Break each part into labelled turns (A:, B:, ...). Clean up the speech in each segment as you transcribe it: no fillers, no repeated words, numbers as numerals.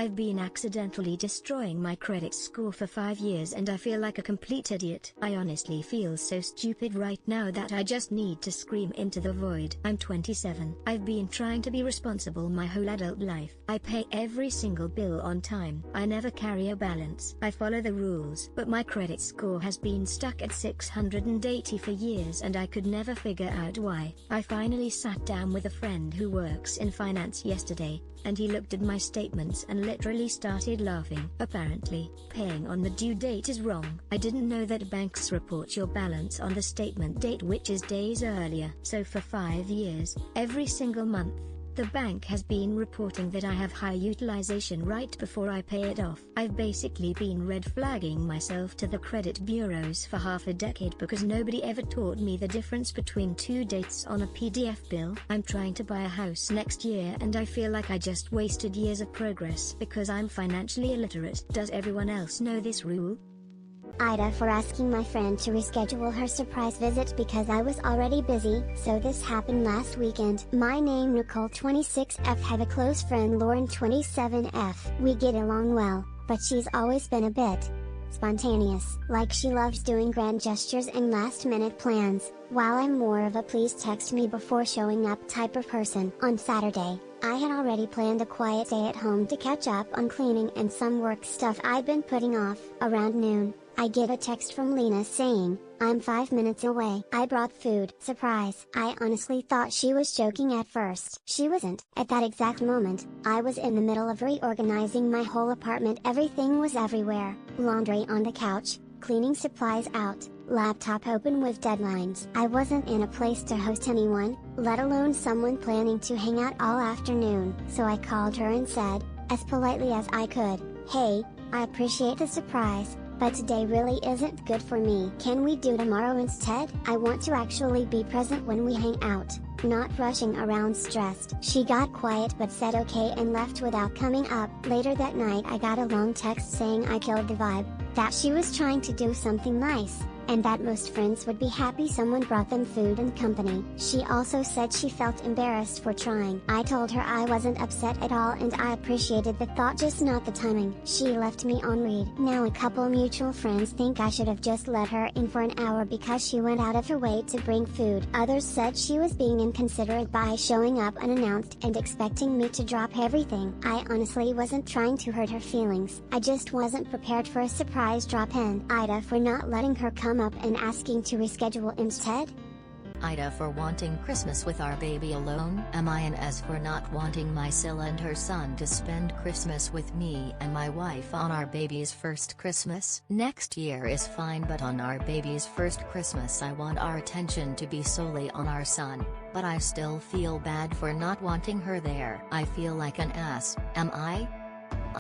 A: I've been accidentally destroying my credit score for 5 years and I feel like a complete idiot. I honestly feel so stupid right now that I just need to scream into the void. I'm 27. I've been trying to be responsible my whole adult life. I pay every single bill on time. I never carry a balance. I follow the rules. But my credit score has been stuck at 680 for years and I could never figure out why. I finally sat down with a friend who works in finance yesterday, and he looked at my statements and literally started laughing. Apparently, paying on the due date is wrong. I didn't know that banks report your balance on the statement date, which is days earlier. So for 5 years, every single month, the bank has been reporting that I have high utilization right before I pay it off. I've basically been red flagging myself to the credit bureaus for half a decade because nobody ever taught me the difference between two dates on a PDF bill. I'm trying to buy a house next year and I feel like I just wasted years of progress because I'm financially illiterate. Does everyone else know this rule?
B: Ida, for asking my friend to reschedule her surprise visit because I was already busy, so this happened last weekend. My name Nicole 26F, have a close friend Lauren 27F. We get along well, but she's always been a bit spontaneous. Like she loves doing grand gestures and last minute plans, while I'm more of a please text me before showing up type of person. On Saturday, I had already planned a quiet day at home to catch up on cleaning and some work stuff I'd been putting off. Around noon, I get a text from Lena saying, "I'm 5 minutes away. I brought food." Surprise! I honestly thought she was joking at first. She wasn't. At that exact moment, I was in the middle of reorganizing my whole apartment. Everything was everywhere. Laundry on the couch, cleaning supplies out, laptop open with deadlines. I wasn't in a place to host anyone, let alone someone planning to hang out all afternoon. So I called her and said, as politely as I could, "Hey, I appreciate the surprise, but today really isn't good for me. Can we do tomorrow instead? I want to actually be present when we hang out, not rushing around stressed." She got quiet but said okay and left without coming up. Later that night I got a long text saying I killed the vibe, that she was trying to do something nice, and that most friends would be happy someone brought them food and company. She also said she felt embarrassed for trying. I told her I wasn't upset at all and I appreciated the thought, just not the timing. She left me on read. Now a couple mutual friends think I should have just let her in for an hour because she went out of her way to bring food. Others said she was being inconsiderate by showing up unannounced and expecting me to drop everything. I honestly wasn't trying to hurt her feelings. I just wasn't prepared for a surprise drop-in. Ida, for not letting her come up and asking to reschedule instead.
C: Ida, for wanting Christmas with our baby alone. Am I an S for not wanting my Scylla and her son to spend Christmas with me and my wife on our baby's first Christmas? Next year is fine, but on our baby's first Christmas I want our attention to be solely on our son, but I still feel bad for not wanting her there. I feel like an ass, am I?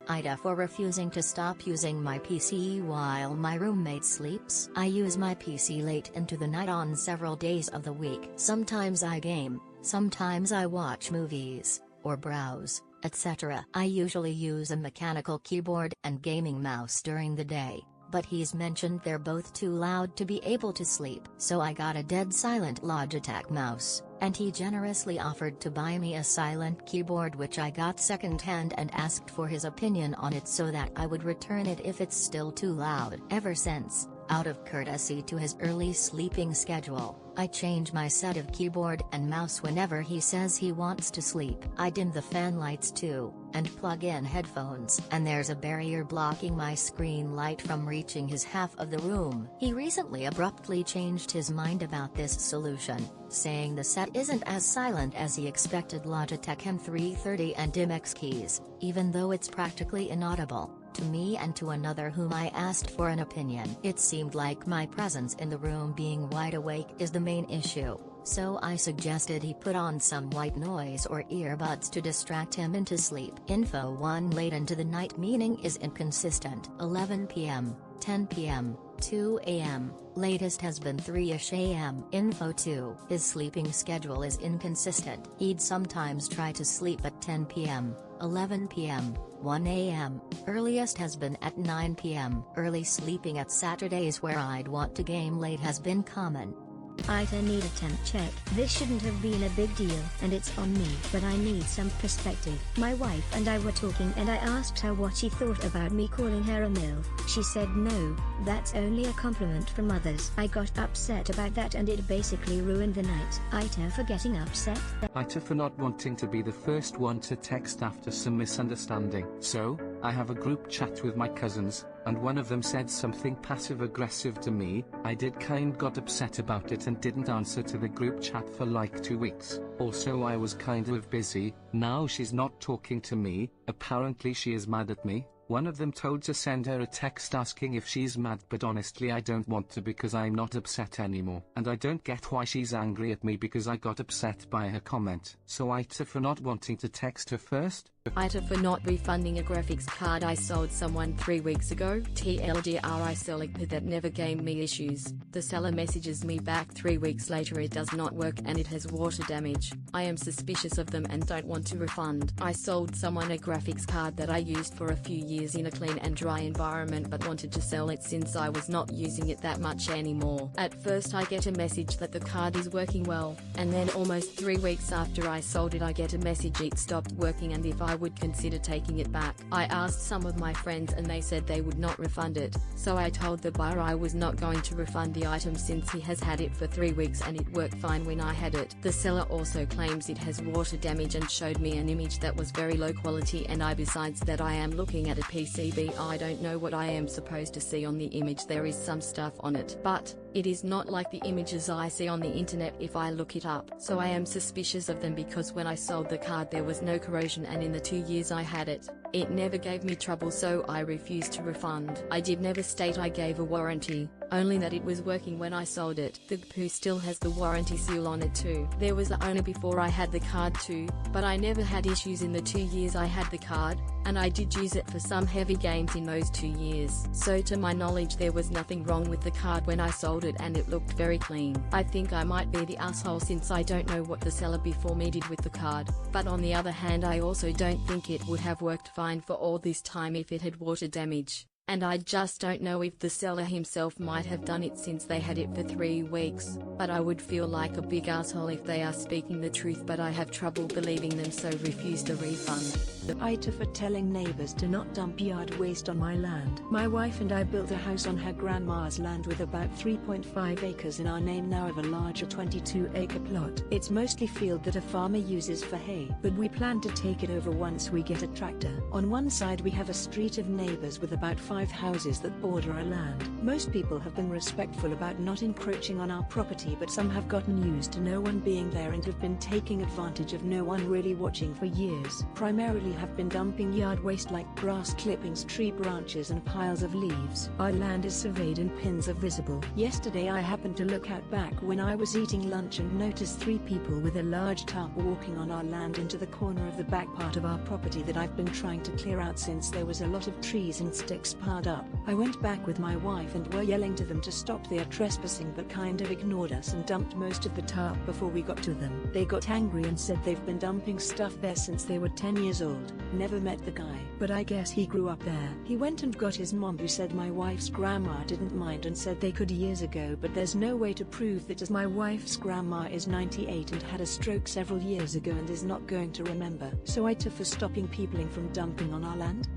C: Ida, for refusing to stop using my PC while my roommate sleeps. I use my PC late into the night on several days of the week. Sometimes I game, sometimes I watch movies, or browse, etc. I usually use a mechanical keyboard and gaming mouse during the day, but he's mentioned they're both too loud to be able to sleep. So I got a dead silent Logitech mouse, and he generously offered to buy me a silent keyboard, which I got secondhand, and asked for his opinion on it so that I would return it if it's still too loud. Ever since, out of courtesy to his early sleeping schedule, I change my set of keyboard and mouse whenever he says he wants to sleep. I dim the fan lights too, and plug in headphones. And there's a barrier blocking my screen light from reaching his half of the room. He recently abruptly changed his mind about this solution, saying the set isn't as silent as he expected. Logitech M330 and DimX keys, even though it's practically inaudible to me and to another whom I asked for an opinion. It seemed like my presence in the room being wide awake is the main issue, so I suggested he put on some white noise or earbuds to distract him into sleep. Info 1, late into the night meaning is inconsistent. 11 p.m., 10 p.m., 2 a.m., latest has been 3ish a.m. Info 2, his sleeping schedule is inconsistent. He'd sometimes try to sleep at 10 p.m., 11 p.m., 1 a.m., earliest has been at 9 p.m. Early sleeping at Saturdays where I'd want to game late has been common.
A: Ita need a temp check. This shouldn't have been a big deal and it's on me, but I need some perspective. My wife and I were talking and I asked her what she thought about me calling her a MILF. She said no, that's only a compliment from others. I got upset about that and it basically ruined the night. Ita for getting upset.
D: Ita for not wanting to be the first one to text after some misunderstanding. So, I have a group chat with my cousins, and one of them said something passive-aggressive to me. I got upset about it and didn't answer to the group chat for like 2 weeks. Also I was kind of busy. Now she's not talking to me. Apparently she is mad at me. One of them told to send her a text asking if she's mad, but honestly I don't want to because I'm not upset anymore. And I don't get why she's angry at me because I got upset by her comment. So Ita for not wanting to text her first.
E: Ita for not refunding a graphics card I sold someone 3 weeks ago. TLDR, I sell a card that never gave me issues. The seller messages me back 3 weeks later it does not work and it has water damage. I am suspicious of them and don't want to refund. I sold someone a graphics card that I used for a few years in a clean and dry environment but wanted to sell it since I was not using it that much anymore. At first I get a message that the card is working well, and then almost 3 weeks after I sold it I get a message it stopped working and if I would consider taking it back. I asked some of my friends and they said they would not refund it, so I told the buyer I was not going to refund the item since he has had it for 3 weeks and it worked fine when I had it. The seller also claims it has water damage and showed me an image that was very low quality, and besides that I am looking at a PCB. I don't know what I am supposed to see on the image. There is some stuff on it, but it is not like the images I see on the internet if I look it up. So I am suspicious of them because when I sold the card there was no corrosion, and in the 2 years I had it, it never gave me trouble, so I refused to refund. I did never state I gave a warranty, only that it was working when I sold it. The GPU still has the warranty seal on it too. There was the owner before I had the card too, but I never had issues in the 2 years I had the card, and I did use it for some heavy games in those 2 years. So to my knowledge there was nothing wrong with the card when I sold it and it looked very clean. I think I might be the asshole since I don't know what the seller before me did with the card, but on the other hand I also don't think it would have worked fine for all this time if it had water damage. And I just don't know if the seller himself might have done it since they had it for 3 weeks, but I would feel like a big asshole if they are speaking the truth, but I have trouble believing them, so refuse the refund.
F: Ita for telling neighbors to not dump yard waste on my land. My wife and I built a house on her grandma's land with about 3.5 acres in our name now of a larger 22-acre plot. It's mostly field that a farmer uses for hay, but we plan to take it over once we get a tractor. On one side we have a street of neighbors with about 5 houses that border our land. Most people have been respectful about not encroaching on our property, but some have gotten used to no one being there and have been taking advantage of no one really watching for years. Primarily have been dumping yard waste like grass clippings, tree branches and piles of leaves. Our land is surveyed and pins are visible. Yesterday I happened to look out back when I was eating lunch and noticed 3 people with a large tarp walking on our land into the corner of the back part of our property that I've been trying to clear out since there was a lot of trees and sticks piled up. I went back with my wife and were yelling to them to stop their trespassing, but kind of ignored us and dumped most of the tarp before we got to them. They got angry and said they've been dumping stuff there since they were 10 years old. Never met the guy, but I guess he grew up there. He went and got his mom, who said my wife's grandma didn't mind and said they could years ago, but there's no way to prove that, as my wife's grandma is 98 and had a stroke several years ago and is not going to remember. So Ita for stopping people from dumping on our land.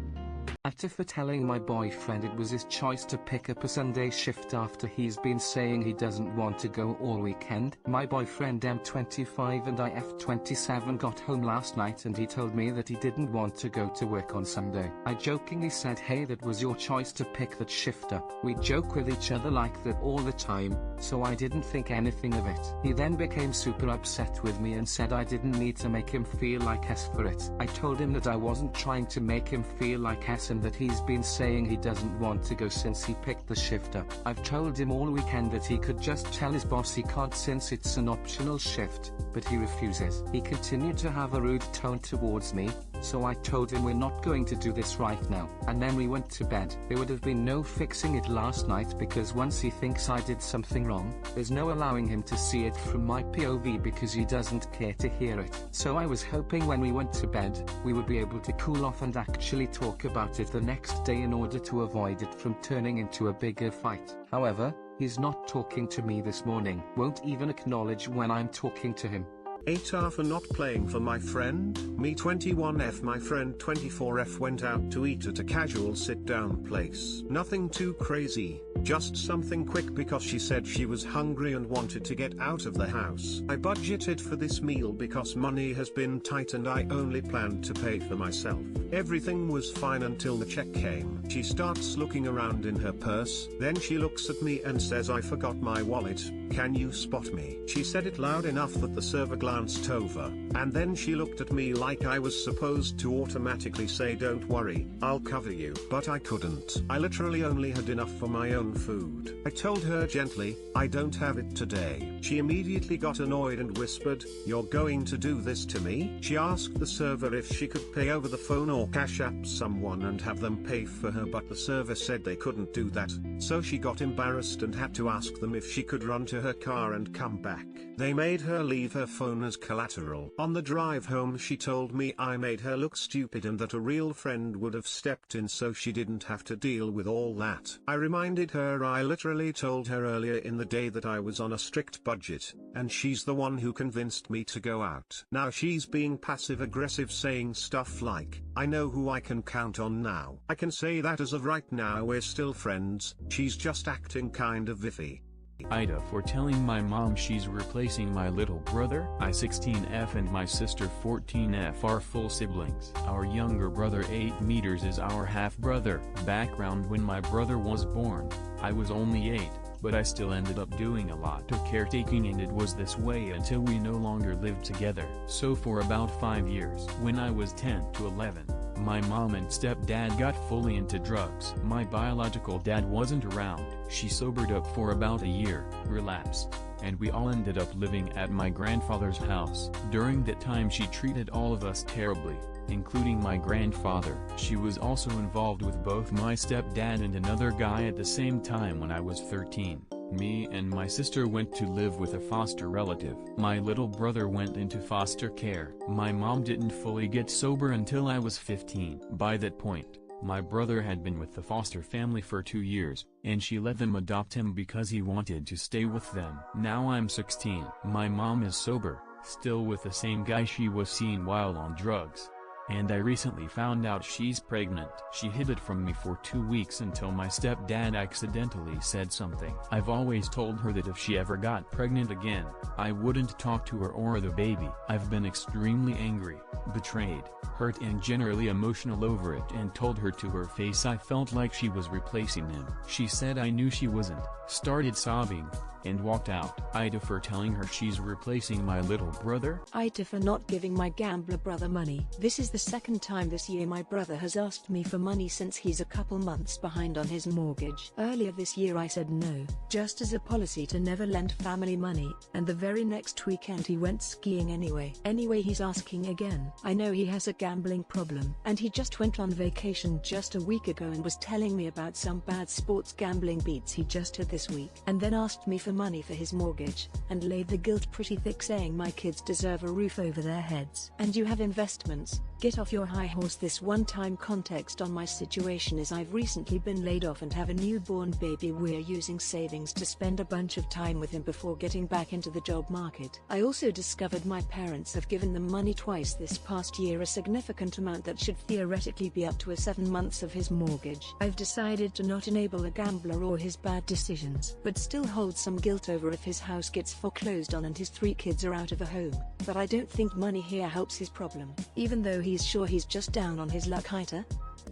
D: Ita for telling my boyfriend it was his choice to pick up a Sunday shift after he's been saying he doesn't want to go all weekend. My boyfriend M25 and I F27 got home last night and he told me that he didn't want to go to work on Sunday. I jokingly said, hey, that was your choice to pick that shift up. We joke with each other like that all the time, so I didn't think anything of it. He then became super upset with me and said I didn't need to make him feel like S for it. I told him that I wasn't trying to make him feel like S and that he's been saying he doesn't want to go since he picked the shift up. I've told him all weekend that he could just tell his boss he can't since it's an optional shift, but he refuses. He continued to have a rude tone towards me, so I told him we're not going to do this right now, and then we went to bed. There would have been no fixing it last night because once he thinks I did something wrong, there's no allowing him to see it from my POV because he doesn't care to hear it. So I was hoping when we went to bed, we would be able to cool off and actually talk about it the next day in order to avoid it from turning into a bigger fight. However, He's not talking to me this morning, won't even acknowledge when I'm talking to him.
G: 8R for not playing for my friend. Me 21F. My friend 24F went out to eat at a casual sit-down place. Nothing too crazy, just something quick because she said she was hungry and wanted to get out of the house. I budgeted for this meal because money has been tight and I only planned to pay for myself. Everything was fine until the check came. She starts looking around in her purse, then she looks at me and says, "I forgot my wallet, can you spot me?" She said it loud enough that the server glanced over, and then she looked at me like I was supposed to automatically say, "Don't worry, I'll cover you." But I couldn't. I literally only had enough for my own food. I told her gently, "I don't have it today." She immediately got annoyed and whispered, "You're going to do this to me?" She asked the server if she could pay over the phone or cash app someone and have them pay for her, but the server said they couldn't do that, so she got embarrassed and had to ask them if she could run to her car and come back. They made her leave her phone as collateral. On the drive home she told me I made her look stupid and that a real friend would have stepped in so she didn't have to deal with all that. I reminded her I literally told her earlier in the day that I was on a strict budget, and she's the one who convinced me to go out. Now she's being passive aggressive, saying stuff like, "I know who I can count on now." I can say that as of right now we're still friends. She's just acting kind of iffy.
H: Ida for telling my mom she's replacing my little brother. I 16F and my sister 14F are full siblings. Our younger brother 8 meters is our half-brother. Background: when my brother was born, I was only 8, but I still ended up doing a lot of caretaking, and it was this way until we no longer lived together. So for about 5 years, when I was 10 to 11, my mom and stepdad got fully into drugs. My biological dad wasn't around. She sobered up for about a year, relapsed, and we all ended up living at my grandfather's house. During that time she treated all of us terribly, including my grandfather. She was also involved with both my stepdad and another guy at the same time. When I was 13, me and my sister went to live with a foster relative. My little brother went into foster care. My mom didn't fully get sober until I was 15. By that point, my brother had been with the foster family for 2 years, and she let them adopt him because he wanted to stay with them. Now I'm 16. My mom is sober, still with the same guy she was seeing while on drugs. And I recently found out she's pregnant. She hid it from me for 2 weeks until my stepdad accidentally said something. I've always told her that if she ever got pregnant again, I wouldn't talk to her or the baby. I've been extremely angry, betrayed, hurt and generally emotional over it, and told her to her face I felt like she was replacing him. She said I knew she wasn't, started sobbing, and walked out. Ida for telling her she's replacing my little brother.
F: Ida for not giving my gambler brother money. This is the second time this year my brother has asked me for money since he's a couple months behind on his mortgage. Earlier this year I said no, just as a policy to never lend family money, and the very next weekend he went skiing anyway. Anyway, he's asking again. I know he has a gambling problem, and he just went on vacation just a week ago and was telling me about some bad sports gambling beats he just had this week, and then asked me for money for his mortgage, and laid the guilt pretty thick, saying my kids deserve a roof over their heads. And you have investments, get off your high horse. This one-time context on my situation is I've recently been laid off and have a newborn baby. We're using savings to spend a bunch of time with him before getting back into the job market. I also discovered my parents have given them money twice this past year, a significant amount that should theoretically be up to 7 months of his mortgage. I've decided to not enable a gambler or his bad decisions, but still hold some guilt over if his house gets foreclosed on and his 3 kids are out of a home. But I don't think money here helps his problem, even though he's sure he's just down on his luck.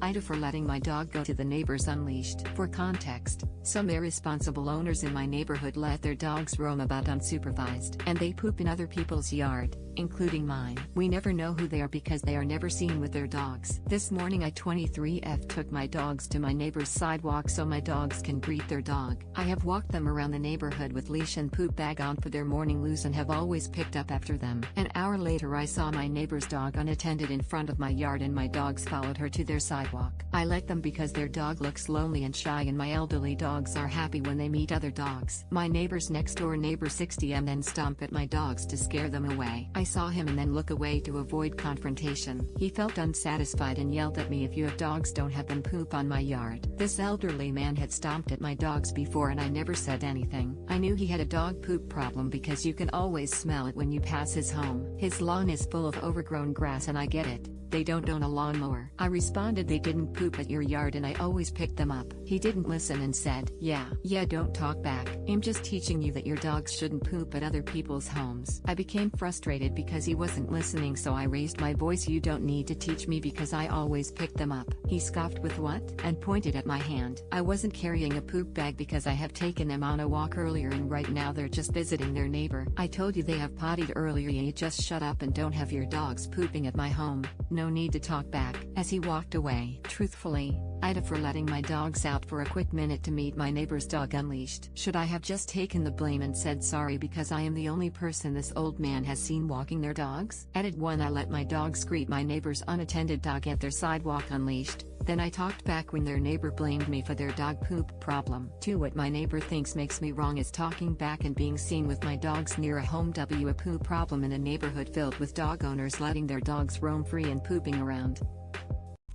E: Ida for letting my dog go to the neighbors unleashed. For context, some irresponsible owners in my neighborhood let their dogs roam about unsupervised, and they poop in other people's yard, including mine. We never know who they are because they are never seen with their dogs. This morning I 23F took my dogs to my neighbor's sidewalk so my dogs can greet their dog. I have walked them around the neighborhood with leash and poop bag on for their morning loose and have always picked up after them. An hour later I saw my neighbor's dog unattended in front of my yard and my dogs followed her to their sidewalk. I let them because their dog looks lonely and shy, and my elderly dogs are happy when they meet other dogs. My neighbors next door, neighbor 60M, then stomp at my dogs to scare them away. I saw him and then look away to avoid confrontation. He felt unsatisfied and yelled at me, "If you have dogs, don't have them poop on my yard." This elderly man had stomped at my dogs before and I never said anything. I knew he had a dog poop problem because you can always smell it when you pass his home. His lawn is full of overgrown grass and I get it. They don't own a lawnmower. I responded, "They didn't poop at your yard and I always pick them up." He didn't listen and said, yeah, don't talk back. I'm just teaching you that your dogs shouldn't poop at other people's homes." I became frustrated because he wasn't listening, so I raised my voice, "You don't need to teach me because I always pick them up." He scoffed with what? And pointed at my hand. I wasn't carrying a poop bag because I have taken them on a walk earlier and right now they're just visiting their neighbor. "I told you they have pottied earlier, you just shut up and don't have your dogs pooping at my home." No need to talk back. As he walked away, truthfully, I'd have for letting my dogs out for a quick minute to meet my neighbor's dog Unleashed. Should I have just taken the blame and said sorry because I am the only person this old man has seen walking their dogs? Added 1. I let my dogs greet my neighbor's unattended dog at their sidewalk Unleashed. Then I talked back when their neighbor blamed me for their dog poop problem. 2. What my neighbor thinks makes me wrong is talking back and being seen with my dogs near a home. A poop problem in a neighborhood filled with dog owners letting their dogs roam free and pooping around.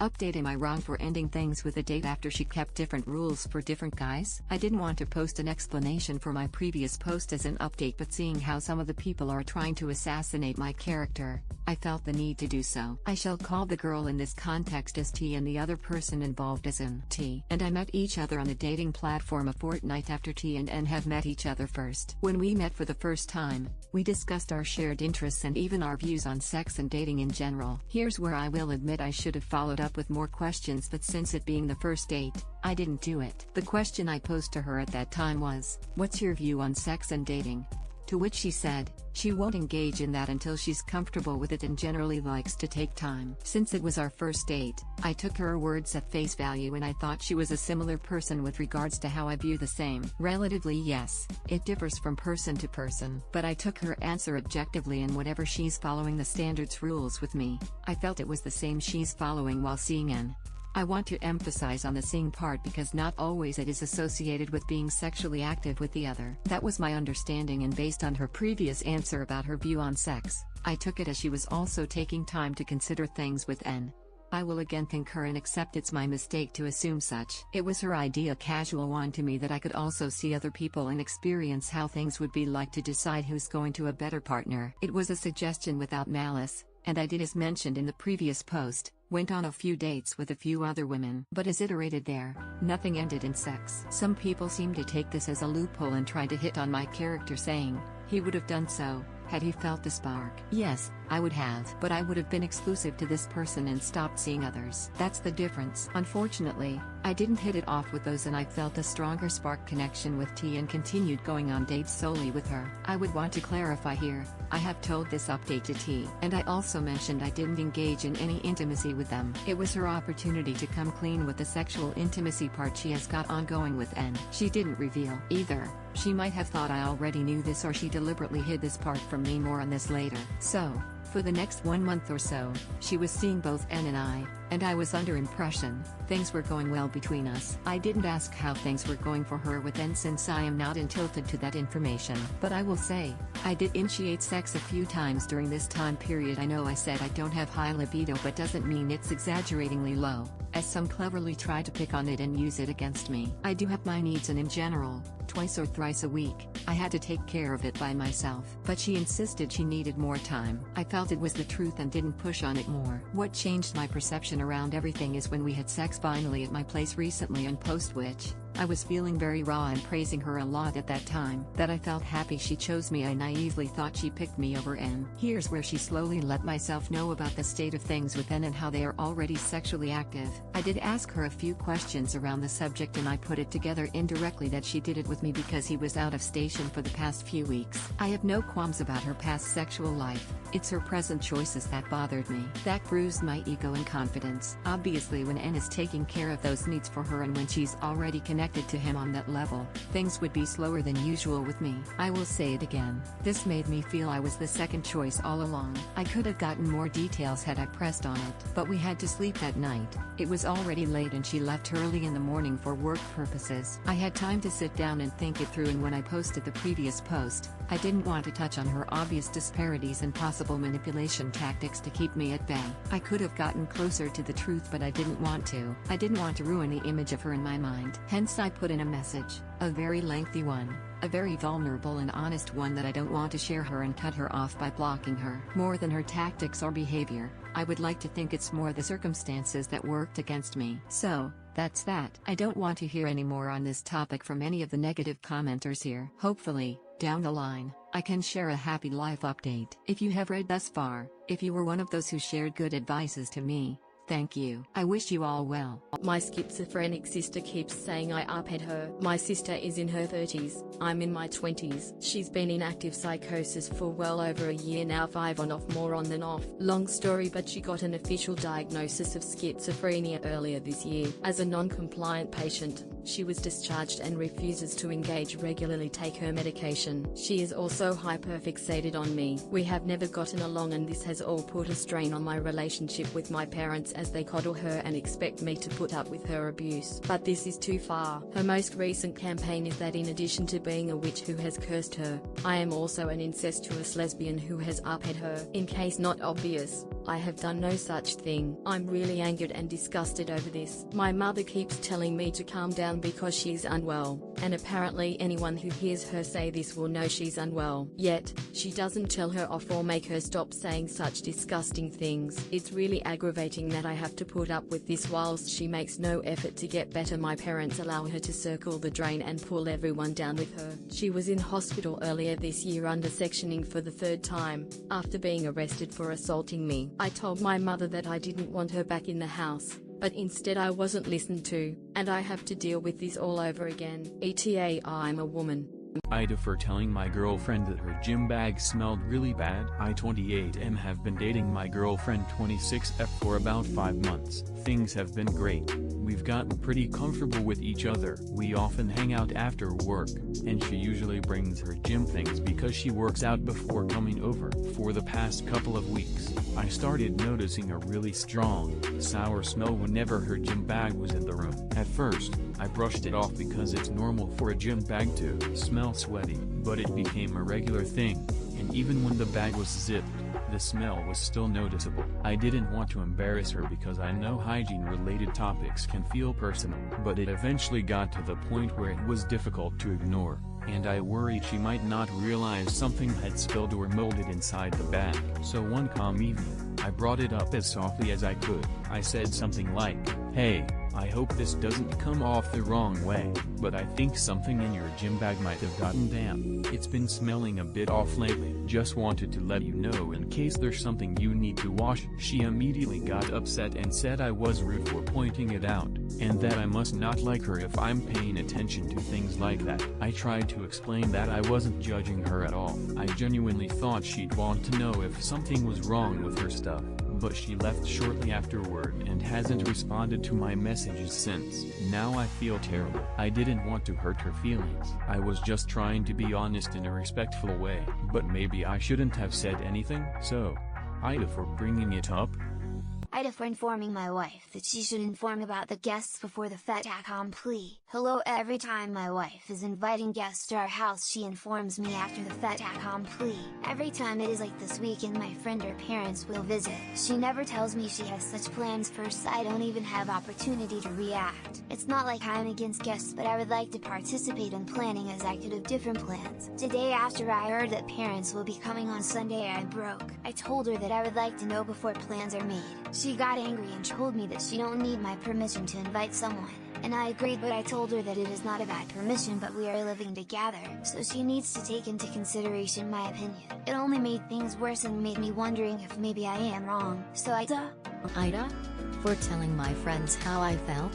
E: Update: am I wrong for ending things with a date after she kept different rules for different guys? I didn't want to post an explanation for my previous post as an update, but seeing how some of the people are trying to assassinate my character, I felt the need to do so. I shall call the girl in this context as T and the other person involved as in T. And I met each other on the dating platform a fortnight after T and N have met each other first. When we met for the first time, we discussed our shared interests and even our views on sex and dating in general. Here's where I will admit I should have followed up with more questions, but since it being the first date, I didn't do it. The question I posed to her at that time was, "What's your view on sex and dating?" To which she said, she won't engage in that until she's comfortable with it and generally likes to take time. Since it was our first date, I took her words at face value and I thought she was a similar person with regards to how I view the same. Relatively, yes, it differs from person to person, but I took her answer objectively, and whatever she's following the standards rules with me, I felt it was the same she's following while seeing N. I want to emphasize on the seeing part because not always it is associated with being sexually active with the other. That was my understanding, and based on her previous answer about her view on sex, I took it as she was also taking time to consider things with N. I will again concur and accept it's my mistake to assume such. It was her idea, a casual one to me, that I could also see other people and experience how things would be like to decide who's going to a better partner. It was a suggestion without malice, and I did as mentioned in the previous post. Went on a few dates with a few other women. But as iterated there, nothing ended in sex. Some people seem to take this as a loophole and try to hit on my character, saying he would have done so had he felt the spark. Yes, I would have, but I would have been exclusive to this person and stopped seeing others. That's the difference. Unfortunately, I didn't hit it off with those, and I felt a stronger spark connection with T and continued going on dates solely with her. I would want to clarify here, I have told this update to T, and I also mentioned I didn't engage in any intimacy with them. It was her opportunity to come clean with the sexual intimacy part she has got ongoing with N. She didn't reveal. Either she might have thought I already knew this, or she deliberately hid this part from me. More on this later. So, for the next 1 month or so, she was seeing both N and I was under impression things were going well between us. I didn't ask how things were going for her with N since I am not entitled to that information. But I will say, I did initiate sex a few times during this time period. I know I said I don't have high libido, but doesn't mean it's exaggeratingly low, as some cleverly try to pick on it and use it against me. I do have my needs, and in general, twice or thrice a week, I had to take care of it by myself. But she insisted she needed more time. I felt it was the truth and didn't push on it more. What changed my perception around everything is when we had sex finally at my place recently, and post which, I was feeling very raw and praising her a lot at that time, that I felt happy she chose me. I naively thought she picked me over N. Here's where she slowly let myself know about the state of things with N and how they are already sexually active. I did ask her a few questions around the subject, and I put it together indirectly that she did it with me because he was out of station for the past few weeks. I have no qualms about her past sexual life. It's her present choices that bothered me. That bruised my ego and confidence. Obviously, when N is taking care of those needs for her and when she's already connected to him on that level, things would be slower than usual with me. I will say it again. This made me feel I was the second choice all along. I could have gotten more details had I pressed on it, but we had to sleep that night. It was already late and she left early in the morning for work purposes. I had time to sit down and think it through, and when I posted the previous post, I didn't want to touch on her obvious disparities and possible possible manipulation tactics to keep me at bay. I could have gotten closer to the truth, but I didn't want to. I didn't want to ruin the image of her in my mind. Hence I put in a message, a very lengthy one, a very vulnerable and honest one that I don't want to share her and cut her off by blocking her. More than her tactics or behavior, I would like to think it's more the circumstances that worked against me. So, that's that. I don't want to hear any more on this topic from any of the negative commenters here. Hopefully, down the line, I can share a happy life update. If you have read thus far, if you were one of those who shared good advices to me, thank you. I wish you all well. My schizophrenic sister keeps saying I uphead her. My sister is in her 30s, I'm in my 20s. She's been in active psychosis for well over a year now, 5 on off, more on than off. Long story, but she got an official diagnosis of schizophrenia earlier this year. As a non-compliant patient, she was discharged and refuses to engage regularly take her medication. She is also hyperfixated on me. We have never gotten along, and this has all put a strain on my relationship with my parents, as they coddle her and expect me to put up with her abuse. But this is too far. Her most recent campaign is that in addition to being a witch who has cursed her, I am also an incestuous lesbian who has uphead her. In case not obvious, I have done no such thing. I'm really angered and disgusted over this. My mother keeps telling me to calm down because she's unwell, and apparently anyone who hears her say this will know she's unwell. Yet, she doesn't tell her off or make her stop saying such disgusting things. It's really aggravating that I have to put up with this whilst she makes no effort to get better. My parents allow her to circle the drain and pull everyone down with her. She was in hospital earlier this year under sectioning for the 3rd time, after being arrested for assaulting me. I told my mother that I didn't want her back in the house, but instead I wasn't listened to, and I have to deal with this all over again. ETA, I'm a woman.
H: Ida for telling my girlfriend that her gym bag smelled really bad. I 28M have been dating my girlfriend 26F for about 5 months. Things have been great. We've gotten pretty comfortable with each other. We often hang out after work, and she usually brings her gym things because she works out before coming over. For the past couple of weeks, I started noticing a really strong, sour smell whenever her gym bag was in the room. At first, I brushed it off because it's normal for a gym bag to smell sweaty, but it became a regular thing, and even when the bag was zipped, the smell was still noticeable. I didn't want to embarrass her because I know hygiene-related topics can feel personal, but it eventually got to the point where it was difficult to ignore, and I worried she might not realize something had spilled or molded inside the bag. So one calm evening, I brought it up as softly as I could. I said something like, "Hey, I hope this doesn't come off the wrong way, but I think something in your gym bag might have gotten damp. It's been smelling a bit off lately. Just wanted to let you know in case there's something you need to wash." She immediately got upset and said I was rude for pointing it out, and that I must not like her if I'm paying attention to things like that. I tried to explain that I wasn't judging her at all. I genuinely thought she'd want to know if something was wrong with her stuff, but she left shortly afterward and hasn't responded to my messages since. Now I feel terrible. I didn't want to hurt her feelings. I was just trying to be honest in a respectful way, but maybe I shouldn't have said anything. So, Ida for bringing it up.
B: Ida for informing my wife that she should inform about the guests before the fait accompli. Hello, every time my wife is inviting guests to our house she informs me after the fait accompli. Every time it is like this weekend my friend or parents will visit, she never tells me she has such plans first, so I don't even have opportunity to react. It's not like I'm against guests, but I would like to participate in planning as I could have different plans. Today after I heard that parents will be coming on Sunday I broke. I told her that I would like to know before plans are made. She got angry and told me that she don't need my permission to invite someone, and I agreed, but I told her that it is not about permission but we are living together, so she needs to take into consideration my opinion. It only made things worse and made me wondering if maybe I am wrong. So Ida
C: for telling my friends how I felt.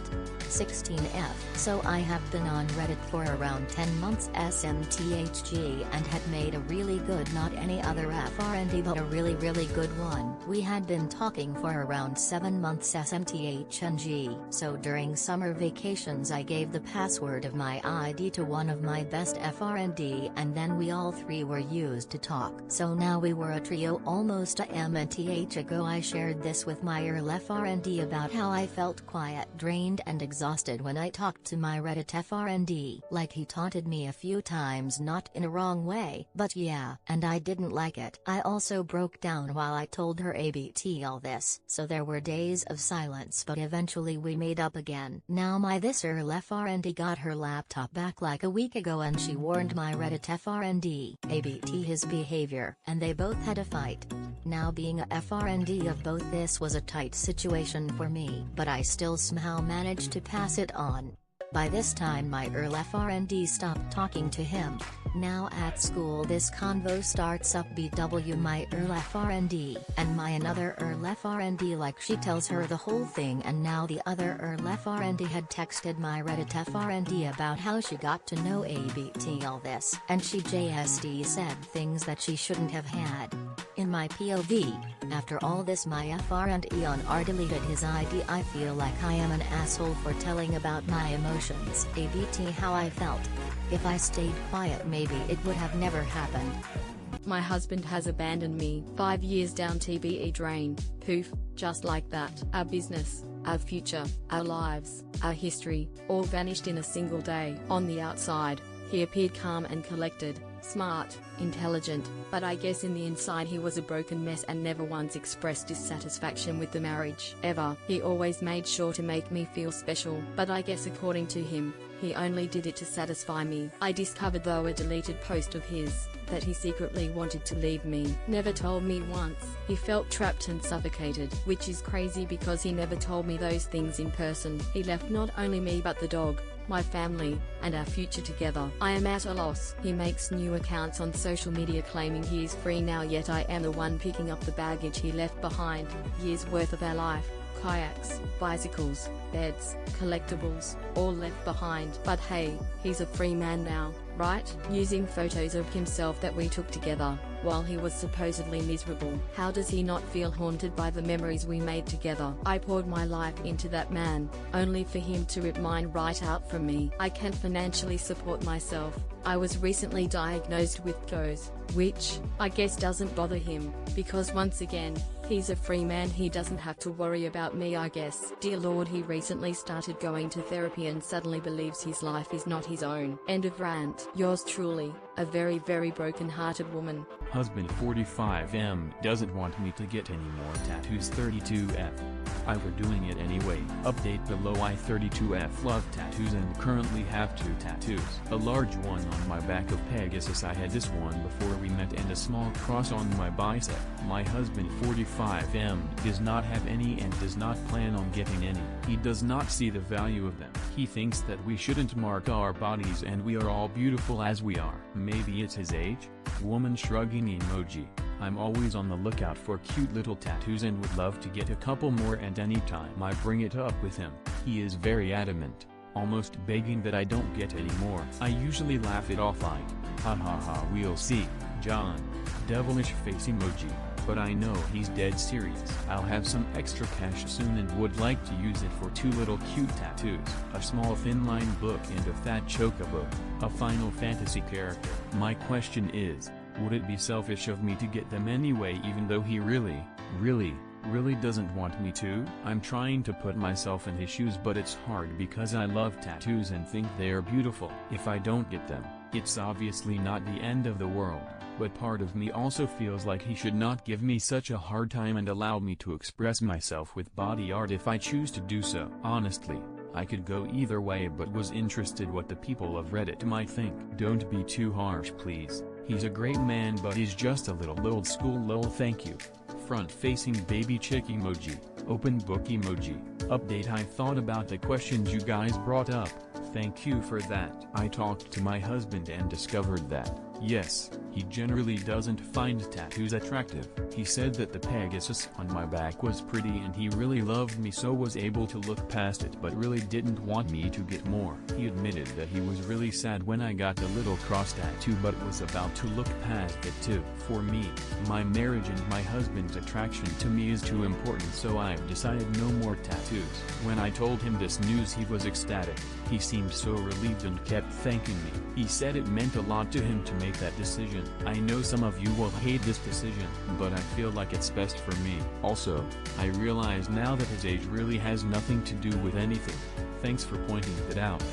C: 16F. So I have been on Reddit for around 10 months SMTHG and had made a really good, not any other FRND but a really good one. We had been talking for around 7 months SMTHNG. So during summer vacations I gave the password of my ID to one of my best FRND and then we all three were used to talk. So now we were a trio almost a MNTH ago. I shared this with my Earl FRND about how I felt quiet, drained and exhausted exhausted when I talked to my Reddit FRND. Like he taunted me a few times, not in a wrong way, but yeah, and I didn't like it. I also broke down while I told her ABT all this, so there were days of silence, but eventually we made up again. Now my this Earl FRND got her laptop back like a week ago and she warned my Reddit FRND ABT his behavior, and they both had a fight. Now being a FRND of both, this was a tight situation for me, but I still somehow managed to pass it on. By this time my Earl FRND stopped talking to him. Now at school this convo starts up BW my Earl FRND and my another Earl FRND, like she tells her the whole thing, and now the other Earl FRND had texted my Reddit FRND about how she got to know ABT all this, and she JSD said things that she shouldn't have had. In my POV, after all this my FRND on R deleted his ID. I feel like I am an asshole for telling about my emotions. ABT how I felt. If I stayed quiet maybe it would have never happened.
E: My husband has abandoned me. 5 years down TBE drain. Poof, just like that. Our business, our future, our lives, our history, all vanished in a single day. On the outside, he appeared calm and collected, smart, intelligent, but I guess in the inside he was a broken mess and never once expressed dissatisfaction with the marriage. Ever. He always made sure to make me feel special, but I guess according to him, he only did it to satisfy me. I discovered though a deleted post of his, that he secretly wanted to leave me. Never told me once. He felt trapped and suffocated, which is crazy because he never told me those things in person. He left not only me but the dog, my family, and our future together. I am at a loss. He makes new accounts on social media claiming he is free now, yet I am the one picking up the baggage he left behind. Years worth of our life. Kayaks, bicycles, beds, collectibles, all left behind. But hey, he's a free man now, right? Using photos of himself that we took together, while he was supposedly miserable. How does he not feel haunted by the memories we made together? I poured my life into that man, only for him to rip mine right out from me. I can't financially support myself. I was recently diagnosed with GOS, which, I guess doesn't bother him, because once again, he's a free man, he doesn't have to worry about me I guess. Dear Lord, he recently started going to therapy and suddenly believes his life is not his own. End of rant. Yours truly, a very broken-hearted woman.
H: Husband 45M doesn't want me to get any more tattoos. 32F. I were doing it anyway. Update below. I 32F love tattoos and currently have 2 tattoos. A large one on my back of Pegasus, I had this one before we met, and a small cross on my bicep. My husband 45M does not have any and does not plan on getting any. He does not see the value of them. He thinks that we shouldn't mark our bodies and we are all beautiful as we are. Maybe it's his age? Woman shrugging emoji. I'm always on the lookout for cute little tattoos and would love to get a couple more, and anytime I bring it up with him, he is very adamant, almost begging that I don't get any more. I usually laugh it off like, ha ha ha, we'll see, John. Devilish face emoji. But I know he's dead serious. I'll have some extra cash soon and would like to use it for 2 little cute tattoos. A small thin line book and a fat chocobo. A Final Fantasy character. My question is, would it be selfish of me to get them anyway, even though he really doesn't want me to? I'm trying to put myself in his shoes, but it's hard because I love tattoos and think they are beautiful. If I don't get them, it's obviously not the end of the world. But part of me also feels like he should not give me such a hard time and allow me to express myself with body art if I choose to do so. Honestly, I could go either way, but was interested what the people of Reddit might think. Don't be too harsh please. He's a great man but he's just a little old school lol. Thank you. Front facing baby chick emoji. Open book emoji. Update. I thought about the questions you guys brought up. Thank you for that. I talked to my husband and discovered that, yes, he generally doesn't find tattoos attractive. He said that the Pegasus on my back was pretty and he really loved me, so was able to look past it, but really didn't want me to get more. He admitted that he was really sad when I got the little cross tattoo but was about to look past it too. For me, my marriage and my husband's attraction to me is too important, so I've decided no more tattoos. When I told him this news he was ecstatic. He seemed so relieved and kept thanking me. He said it meant a lot to him to make that decision. I know some of you will hate this decision, but I feel like it's best for me. Also, I realize now that his age really has nothing to do with anything. Thanks for pointing it out.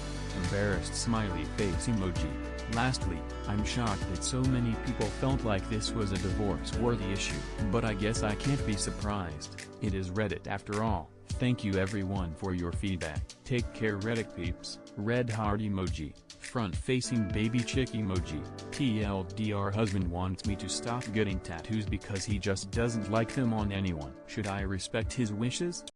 H: Embarrassed smiley face emoji. Lastly, I'm shocked that so many people felt like this was a divorce-worthy issue. But I guess I can't be surprised. It is Reddit after all. Thank you everyone for your feedback. Take care Reddit peeps. Red heart emoji. Front-facing baby chick emoji. TLDR husband wants me to stop getting tattoos because he just doesn't like them on anyone. Should I respect his wishes?